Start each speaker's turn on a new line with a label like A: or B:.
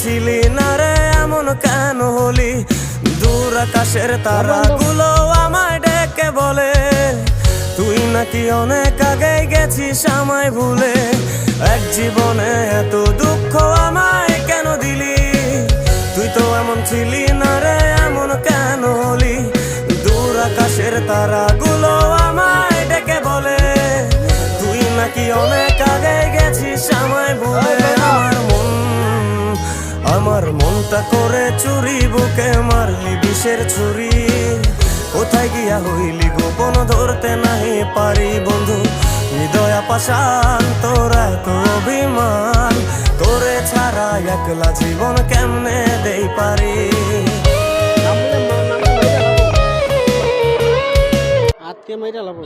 A: ছিলি না রে এমন কেন হলি? দূর আকাশের তারাগুলো আমায় ডেকে বলে তুই নাকি অনেক আগে গেছিস আমায় ভুলে। এক জীবনে এত দুঃখ আমায় কেন দিলি? তুই তো এমন ছিলি না রে এমন কেন হলি? দূর আকাশের তারাগুলো আমায় ডেকে বলে তুই নাকি অনেক আগে গেছিস আমায় ভুলে। আমার মনটা করে চুরি, বুকে মারলি বিষের ছুরি। কোথায় গিয়া হইলি গোপন ধরতে নাহি পারি বন্ধু। হৃদয় পাষাণ তোর এত অভিমান, তোরে ছাড়া একলা জীবন কেমনে দেই পারি?
B: আজকে মাইরা লাভ